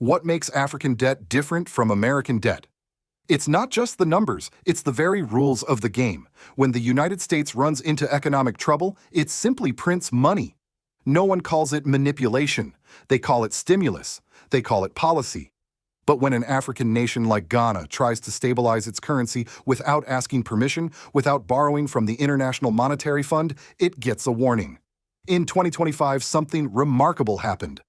What makes African debt different from American debt? It's not just the numbers, it's the very rules of the game. When the United States runs into economic trouble, it simply prints money. No one calls it manipulation. They call it stimulus. They call it policy. But when an African nation like Ghana tries to stabilize its currency without asking permission, without borrowing from the International Monetary Fund, it gets a warning. In 2025, something remarkable happened.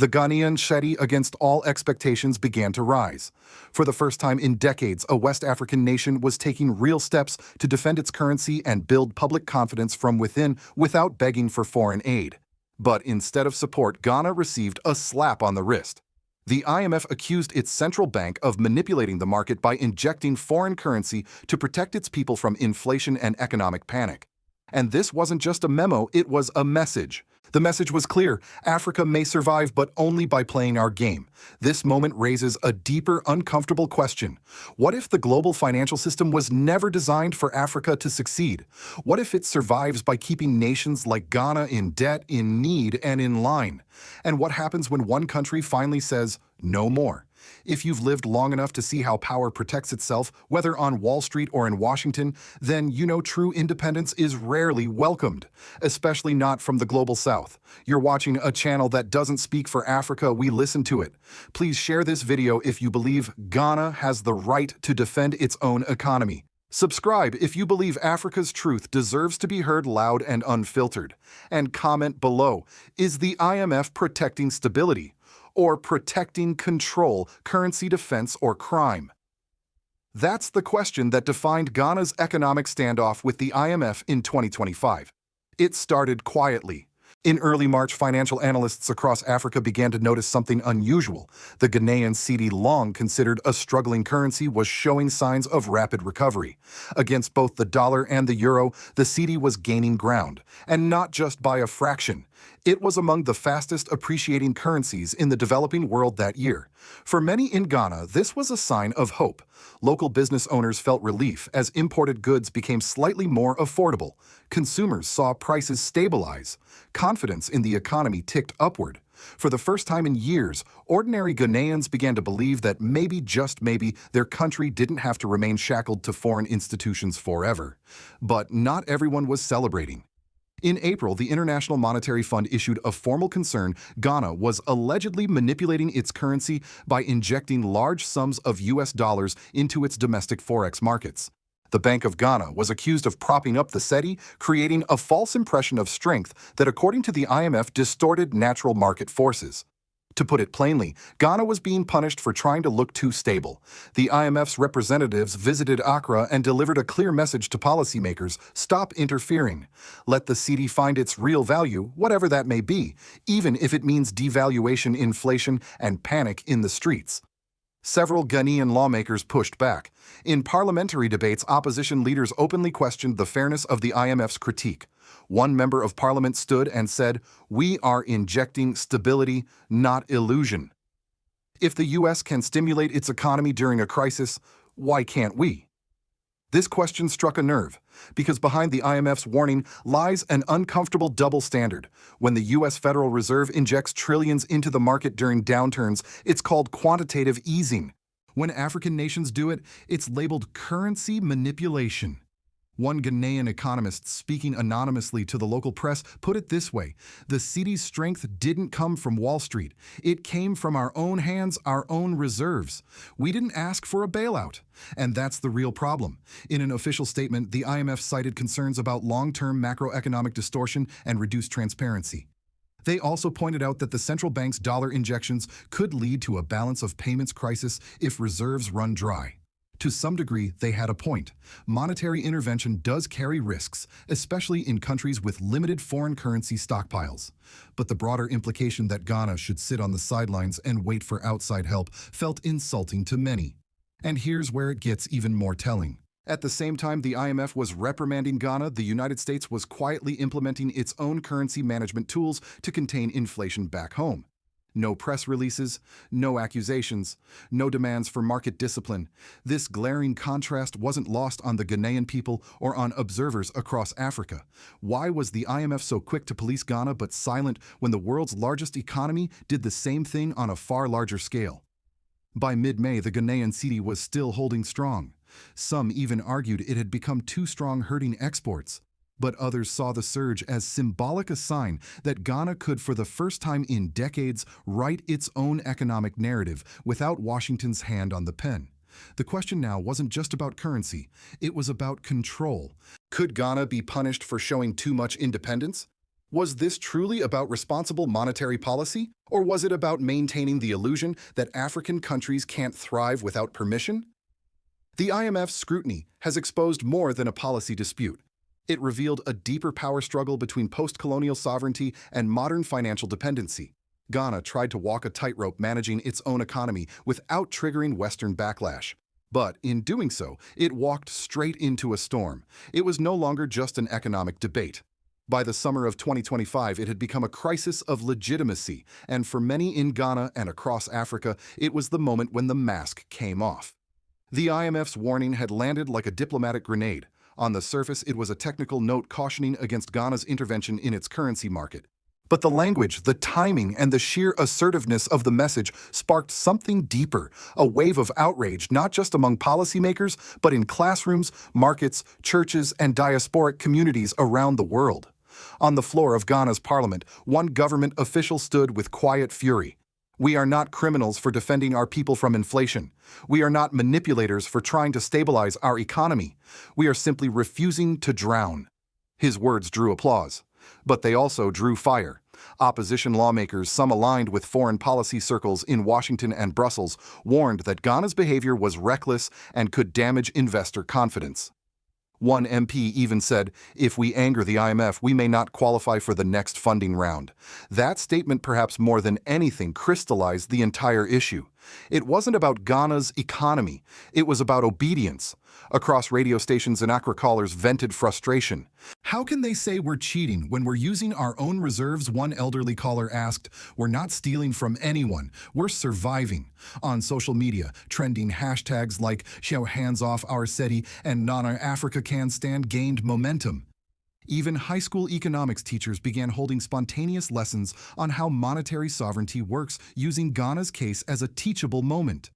The Ghanaian cedi, against all expectations, began to rise. For the first time in decades, a West African nation was taking real steps to defend its currency and build public confidence from within without begging for foreign aid. But instead of support, Ghana received a slap on the wrist. The IMF accused its central bank of manipulating the market by injecting foreign currency to protect its people from inflation and economic panic. And this wasn't just a memo, it was a message. The message was clear: Africa may survive, but only by playing our game. This moment raises a deeper, uncomfortable question. What if the global financial system was never designed for Africa to succeed? What if it survives by keeping nations like Ghana in debt, in need, and in line? And what happens when one country finally says, no more? If you've lived long enough to see how power protects itself, whether on Wall Street or in Washington, then you know true independence is rarely welcomed, especially not from the global south. You're watching a channel that doesn't speak for Africa, we listen to it. Please share this video if you believe Ghana has the right to defend its own economy. Subscribe if you believe Africa's truth deserves to be heard loud and unfiltered. And comment below, is the IMF protecting stability? Or protecting control, currency defense, or crime? That's the question that defined Ghana's economic standoff with the IMF in 2025. It started quietly. In early March, financial analysts across Africa began to notice something unusual. The Ghanaian cedi, long considered a struggling currency, was showing signs of rapid recovery. Against both the dollar and the euro, the cedi was gaining ground, and not just by a fraction. It was among the fastest appreciating currencies in the developing world that year. For many in Ghana, this was a sign of hope. Local business owners felt relief as imported goods became slightly more affordable. Consumers saw prices stabilize. Confidence in the economy ticked upward. For the first time in years, ordinary Ghanaians began to believe that maybe, just maybe, their country didn't have to remain shackled to foreign institutions forever. But not everyone was celebrating. In April, the International Monetary Fund issued a formal concern Ghana was allegedly manipulating its currency by injecting large sums of US dollars into its domestic forex markets. The Bank of Ghana was accused of propping up the cedi, creating a false impression of strength that, according to the IMF, distorted natural market forces. To put it plainly, Ghana was being punished for trying to look too stable. The IMF's representatives visited Accra and delivered a clear message to policymakers: stop interfering. Let the cedi find its real value, whatever that may be, even if it means devaluation, inflation, and panic in the streets. Several Ghanaian lawmakers pushed back. In parliamentary debates, opposition leaders openly questioned the fairness of the IMF's critique. One member of parliament stood and said, "We are injecting stability, not illusion." If the US can stimulate its economy during a crisis, why can't we? This question struck a nerve, because behind the IMF's warning lies an uncomfortable double standard. When the US Federal Reserve injects trillions into the market during downturns, it's called quantitative easing. When African nations do it, it's labeled currency manipulation. One Ghanaian economist, speaking anonymously to the local press, put it this way: the cedi's strength didn't come from Wall Street. It came from our own hands, our own reserves. We didn't ask for a bailout. And that's the real problem. In an official statement, the IMF cited concerns about long-term macroeconomic distortion and reduced transparency. They also pointed out that the central bank's dollar injections could lead to a balance of payments crisis if reserves run dry. To some degree, they had a point. Monetary intervention does carry risks, especially in countries with limited foreign currency stockpiles. But the broader implication that Ghana should sit on the sidelines and wait for outside help felt insulting to many. And here's where it gets even more telling. At the same time the IMF was reprimanding Ghana, the United States was quietly implementing its own currency management tools to contain inflation back home. No press releases, no accusations, no demands for market discipline. This glaring contrast wasn't lost on the Ghanaian people or on observers across Africa. Why was the IMF so quick to police Ghana but silent when the world's largest economy did the same thing on a far larger scale? By mid-May, the Ghanaian cedi was still holding strong. Some even argued it had become too strong, hurting exports. But others saw the surge as symbolic a sign that Ghana could, for the first time in decades, write its own economic narrative without Washington's hand on the pen. The question now wasn't just about currency, it was about control. Could Ghana be punished for showing too much independence? Was this truly about responsible monetary policy, or was it about maintaining the illusion that African countries can't thrive without permission? The IMF's scrutiny has exposed more than a policy dispute. It revealed a deeper power struggle between post-colonial sovereignty and modern financial dependency. Ghana tried to walk a tightrope managing its own economy without triggering Western backlash. But in doing so, it walked straight into a storm. It was no longer just an economic debate. By the summer of 2025, it had become a crisis of legitimacy, and for many in Ghana and across Africa, it was the moment when the mask came off. The IMF's warning had landed like a diplomatic grenade. On the surface, it was a technical note cautioning against Ghana's intervention in its currency market. But the language, the timing, and the sheer assertiveness of the message sparked something deeper, a wave of outrage not just among policymakers, but in classrooms, markets, churches, and diasporic communities around the world. On the floor of Ghana's parliament, one government official stood with quiet fury. "We are not criminals for defending our people from inflation. We are not manipulators for trying to stabilize our economy. We are simply refusing to drown." His words drew applause, but they also drew fire. Opposition lawmakers, some aligned with foreign policy circles in Washington and Brussels, warned that Ghana's behavior was reckless and could damage investor confidence. One MP even said, "If we anger the IMF, we may not qualify for the next funding round." That statement, perhaps more than anything, crystallized the entire issue. It wasn't about Ghana's economy, it was about obedience. Across radio stations and Accra callers vented frustration. "How can they say we're cheating when we're using our own reserves?" one elderly caller asked. "We're not stealing from anyone, we're surviving." On social media, trending hashtags like "Show hands off our cedi" and "Nana Africa can stand" gained momentum. Even high school economics teachers began holding spontaneous lessons on how monetary sovereignty works, using Ghana's case as a teachable moment.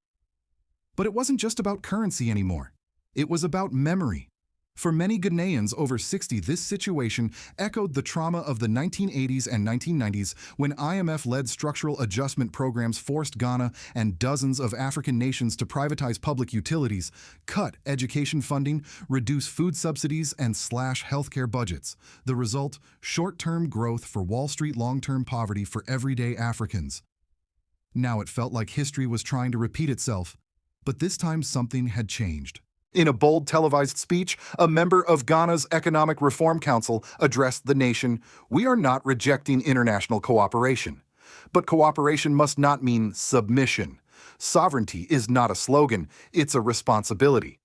But it wasn't just about currency anymore. It was about memory. For many Ghanaians over 60, this situation echoed the trauma of the 1980s and 1990s when IMF-led structural adjustment programs forced Ghana and dozens of African nations to privatize public utilities, cut education funding, reduce food subsidies, and slash healthcare budgets. The result: short-term growth for Wall Street, long-term poverty for everyday Africans. Now it felt like history was trying to repeat itself, but this time something had changed. In a bold televised speech, a member of Ghana's Economic Reform Council addressed the nation. "We are not rejecting international cooperation. But cooperation must not mean submission. Sovereignty is not a slogan, it's a responsibility."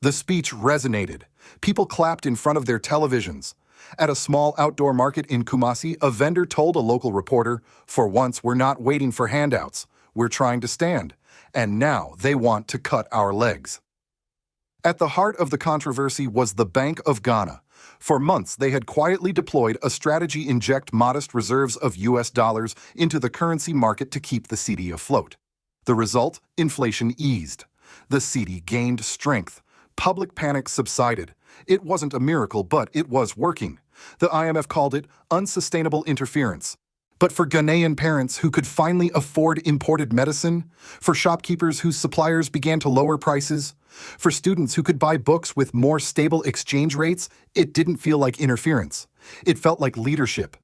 The speech resonated. People clapped in front of their televisions. At a small outdoor market in Kumasi, a vendor told a local reporter, "For once, we're not waiting for handouts. We're trying to stand. And now they want to cut our legs." At the heart of the controversy was the Bank of Ghana. For months, they had quietly deployed a strategy to inject modest reserves of US dollars into the currency market to keep the cedi afloat. The result? Inflation eased. The cedi gained strength. Public panic subsided. It wasn't a miracle, but it was working. The IMF called it unsustainable interference. But for Ghanaian parents who could finally afford imported medicine, for shopkeepers whose suppliers began to lower prices, for students who could buy books with more stable exchange rates, it didn't feel like interference. It felt like leadership.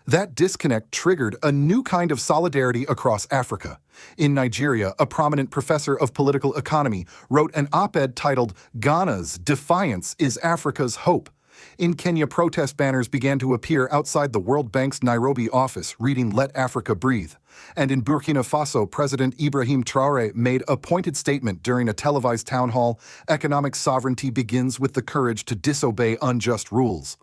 That disconnect triggered a new kind of solidarity across Africa. In Nigeria, a prominent professor of political economy wrote an op-ed titled "Ghana's Defiance is Africa's Hope." In Kenya, protest banners began to appear outside the World Bank's Nairobi office, reading "Let Africa Breathe." And in Burkina Faso, President Ibrahim Traoré made a pointed statement during a televised town hall: "Economic sovereignty begins with the courage to disobey unjust rules."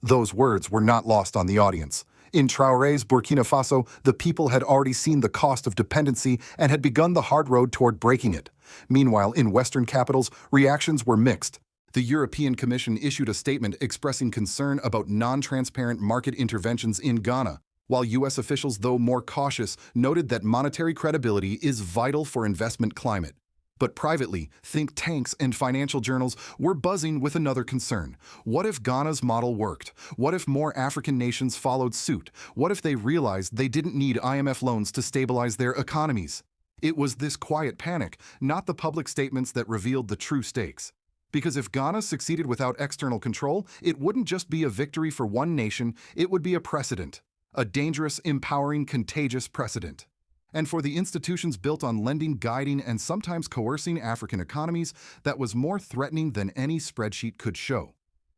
Those words were not lost on the audience. In Traoré's Burkina Faso, the people had already seen the cost of dependency and had begun the hard road toward breaking it. Meanwhile, in Western capitals, reactions were mixed. The European Commission issued a statement expressing concern about non-transparent market interventions in Ghana, while U.S. officials, though more cautious, noted that monetary credibility is vital for investment climate. But privately, think tanks and financial journals were buzzing with another concern. What if Ghana's model worked? What if more African nations followed suit? What if they realized they didn't need IMF loans to stabilize their economies? It was this quiet panic, not the public statements, that revealed the true stakes. Because if Ghana succeeded without external control, it wouldn't just be a victory for one nation, it would be a precedent. A dangerous, empowering, contagious precedent. And for the institutions built on lending, guiding, and sometimes coercing African economies, that was more threatening than any spreadsheet could show.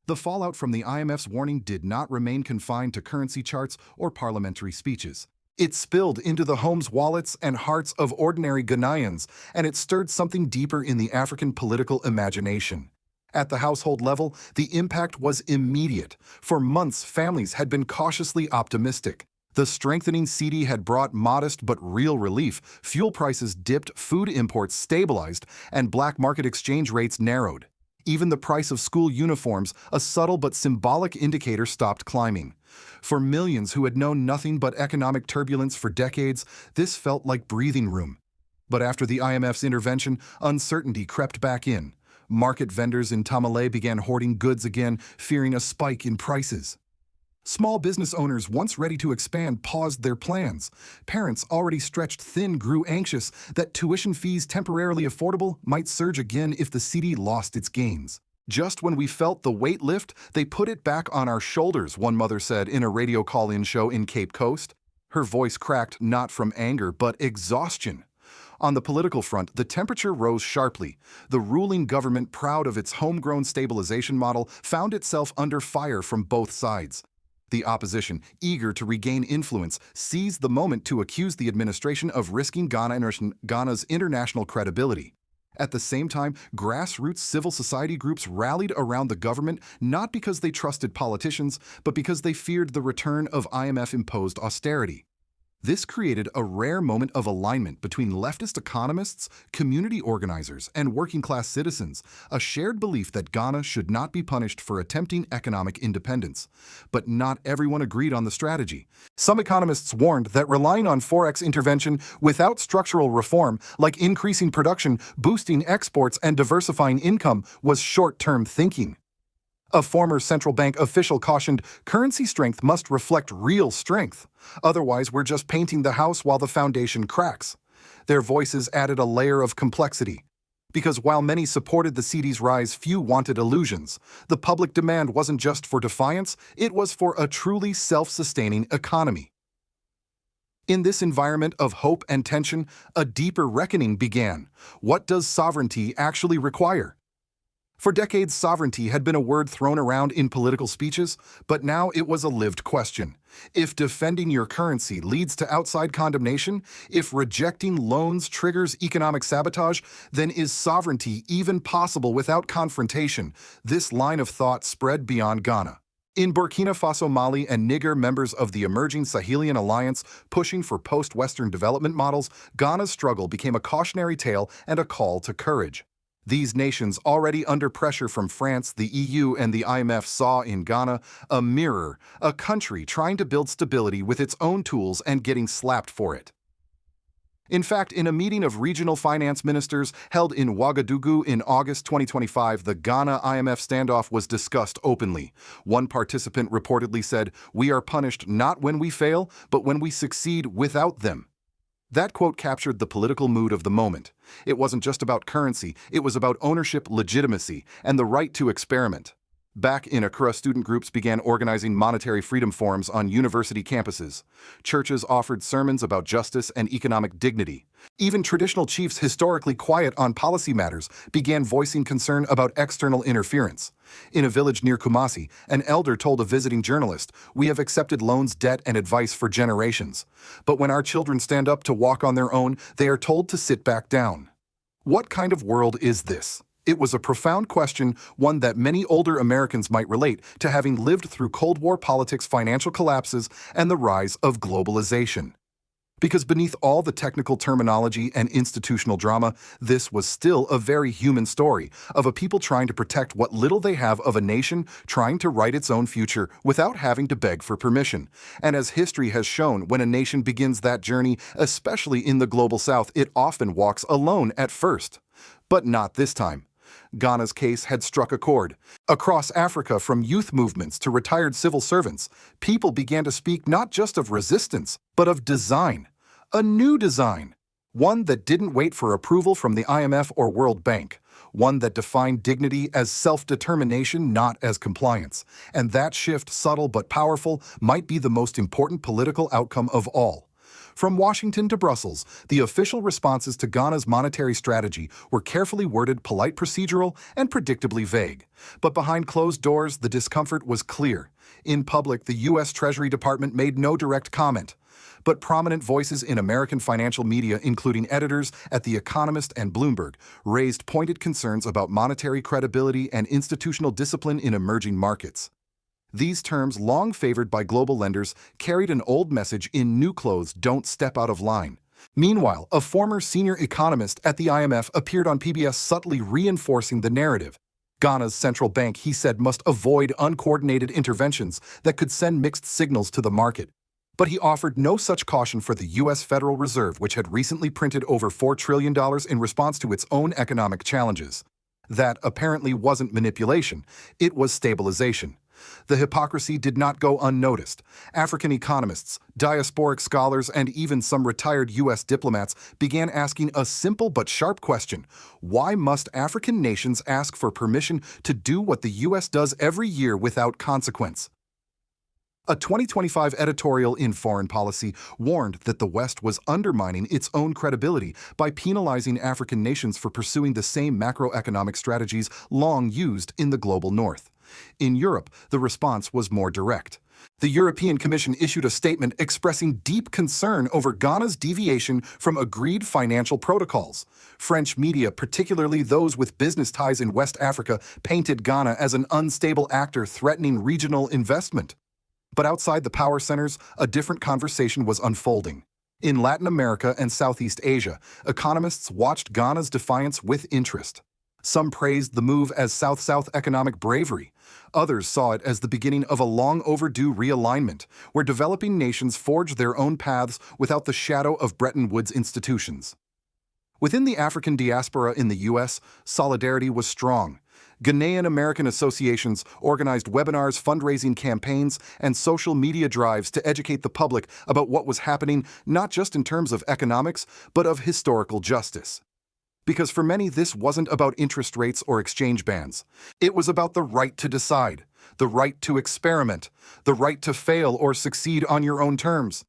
The fallout from the IMF's warning did not remain confined to currency charts or parliamentary speeches. It spilled into the homes, wallets, and hearts of ordinary Ghanaians, and it stirred something deeper in the African political imagination. At the household level, the impact was immediate. For months, families had been cautiously optimistic. The strengthening cedi had brought modest but real relief. Fuel prices dipped, food imports stabilized, and black market exchange rates narrowed. Even the price of school uniforms, a subtle but symbolic indicator, stopped climbing. For millions who had known nothing but economic turbulence for decades, this felt like breathing room. But after the IMF's intervention, uncertainty crept back in. Market vendors in Tamale began hoarding goods again, fearing a spike in prices. Small business owners, once ready to expand, paused their plans. Parents, already stretched thin, grew anxious that tuition fees, temporarily affordable, might surge again if the cedi lost its gains. Just when we felt the weight lift, they put it back on our shoulders, one mother said in a radio call-in show in Cape Coast. Her voice cracked not from anger, but exhaustion. On the political front, the temperature rose sharply. The ruling government, proud of its homegrown stabilization model, found itself under fire from both sides. The opposition, eager to regain influence, seized the moment to accuse the administration of risking Ghana's international credibility. At the same time, grassroots civil society groups rallied around the government not because they trusted politicians, but because they feared the return of IMF-imposed austerity. This created a rare moment of alignment between leftist economists, community organizers, and working-class citizens, a shared belief that Ghana should not be punished for attempting economic independence. But not everyone agreed on the strategy. Some economists warned that relying on forex intervention without structural reform, like increasing production, boosting exports, and diversifying income, was short-term thinking. A former central bank official cautioned, currency strength must reflect real strength. Otherwise, we're just painting the house while the foundation cracks. Their voices added a layer of complexity. Because while many supported the cedi's rise, few wanted illusions. The public demand wasn't just for defiance, it was for a truly self-sustaining economy. In this environment of hope and tension, a deeper reckoning began. What does sovereignty actually require? For decades, sovereignty had been a word thrown around in political speeches, but now it was a lived question. If defending your currency leads to outside condemnation, if rejecting loans triggers economic sabotage, then is sovereignty even possible without confrontation? This line of thought spread beyond Ghana. In Burkina Faso, Mali, and Niger, members of the emerging Sahelian alliance pushing for post-Western development models, Ghana's struggle became a cautionary tale and a call to courage. These nations, already under pressure from France, the EU, and the IMF, saw in Ghana a mirror, a country trying to build stability with its own tools and getting slapped for it. In fact, in a meeting of regional finance ministers held in Ouagadougou in August 2025, the Ghana-IMF standoff was discussed openly. One participant reportedly said, "We are punished not when we fail, but when we succeed without them." That quote captured the political mood of the moment. It wasn't just about currency, it was about ownership, legitimacy, and the right to experiment. Back in Accra, student groups began organizing monetary freedom forums on university campuses. Churches offered sermons about justice and economic dignity. Even traditional chiefs, historically quiet on policy matters, began voicing concern about external interference. In a village near Kumasi, an elder told a visiting journalist, "We have accepted loans, debt, and advice for generations. But when our children stand up to walk on their own, they are told to sit back down." What kind of world is this? It was a profound question, one that many older Americans might relate to, having lived through Cold War politics, financial collapses, and the rise of globalization. Because beneath all the technical terminology and institutional drama, this was still a very human story of a people trying to protect what little they have of a nation trying to write its own future without having to beg for permission. And as history has shown, when a nation begins that journey, especially in the global south, it often walks alone at first. But not this time. Ghana's case had struck a chord. Across Africa, from youth movements to retired civil servants, people began to speak not just of resistance, but of design. A new design. One that didn't wait for approval from the IMF or World Bank. One that defined dignity as self-determination, not as compliance. And that shift, subtle but powerful, might be the most important political outcome of all. From Washington to Brussels, the official responses to Ghana's monetary strategy were carefully worded, polite, procedural, and predictably vague. But behind closed doors, the discomfort was clear. In public, the U.S. Treasury Department made no direct comment. But prominent voices in American financial media, including editors at The Economist and Bloomberg, raised pointed concerns about monetary credibility and institutional discipline in emerging markets. These terms, long favored by global lenders, carried an old message in new clothes: don't step out of line. Meanwhile, a former senior economist at the IMF appeared on PBS, subtly reinforcing the narrative. Ghana's central bank, he said, must avoid uncoordinated interventions that could send mixed signals to the market. But he offered no such caution for the U.S. Federal Reserve, which had recently printed over $4 trillion in response to its own economic challenges. That apparently wasn't manipulation, it was stabilization. The hypocrisy did not go unnoticed. African economists, diasporic scholars, and even some retired U.S. diplomats began asking a simple but sharp question: why must African nations ask for permission to do what the U.S. does every year without consequence? A 2025 editorial in Foreign Policy warned that the West was undermining its own credibility by penalizing African nations for pursuing the same macroeconomic strategies long used in the global North. In Europe, the response was more direct. The European Commission issued a statement expressing deep concern over Ghana's deviation from agreed financial protocols. French media, particularly those with business ties in West Africa, painted Ghana as an unstable actor threatening regional investment. But outside the power centers, a different conversation was unfolding. In Latin America and Southeast Asia, economists watched Ghana's defiance with interest. Some praised the move as South-South economic bravery. Others saw it as the beginning of a long-overdue realignment, where developing nations forged their own paths without the shadow of Bretton Woods institutions. Within the African diaspora in the U.S., solidarity was strong. Ghanaian American associations organized webinars, fundraising campaigns, and social media drives to educate the public about what was happening, not just in terms of economics, but of historical justice. Because for many, this wasn't about interest rates or exchange bans. It was about the right to decide, the right to experiment, the right to fail or succeed on your own terms.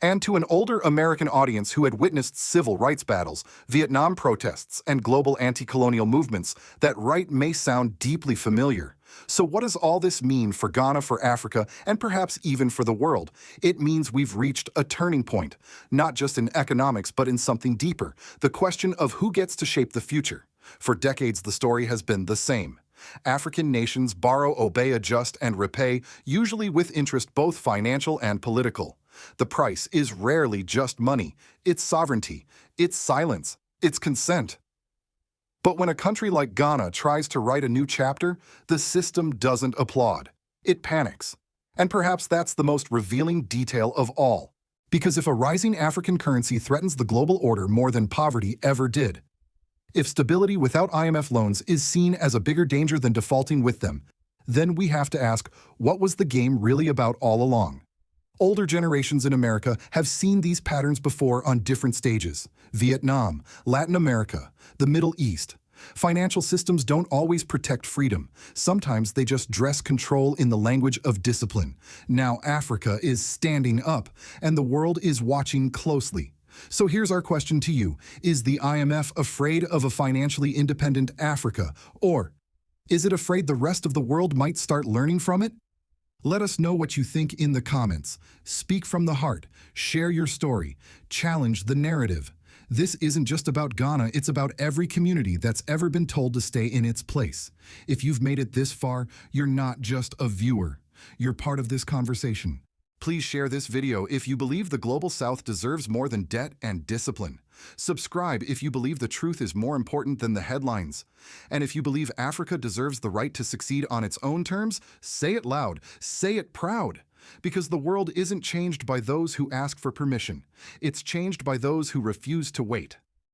And to an older American audience who had witnessed civil rights battles, Vietnam protests, and global anti-colonial movements, that right may sound deeply familiar. So what does all this mean for Ghana, for Africa, and perhaps even for the world? It means we've reached a turning point, not just in economics, but in something deeper: the question of who gets to shape the future. For decades, the story has been the same. African nations borrow, obey, adjust, and repay, usually with interest, both financial and political. The price is rarely just money. It's sovereignty, it's silence, it's consent. But when a country like Ghana tries to write a new chapter, the system doesn't applaud. It panics. And perhaps that's the most revealing detail of all. Because if a rising African currency threatens the global order more than poverty ever did, if stability without IMF loans is seen as a bigger danger than defaulting with them, then we have to ask, what was the game really about all along? Older generations in America have seen these patterns before on different stages: Vietnam, Latin America, the Middle East. Financial systems don't always protect freedom. Sometimes they just dress control in the language of discipline. Now Africa is standing up, and the world is watching closely. So here's our question to you: is the IMF afraid of a financially independent Africa? Or is it afraid the rest of the world might start learning from it? Let us know what you think in the comments. Speak from the heart, share your story, challenge the narrative. This isn't just about Ghana, it's about every community that's ever been told to stay in its place. If you've made it this far, you're not just a viewer. You're part of this conversation. Please share this video if you believe the Global South deserves more than debt and discipline. Subscribe if you believe the truth is more important than the headlines. And if you believe Africa deserves the right to succeed on its own terms, say it loud, say it proud. Because the world isn't changed by those who ask for permission. It's changed by those who refuse to wait.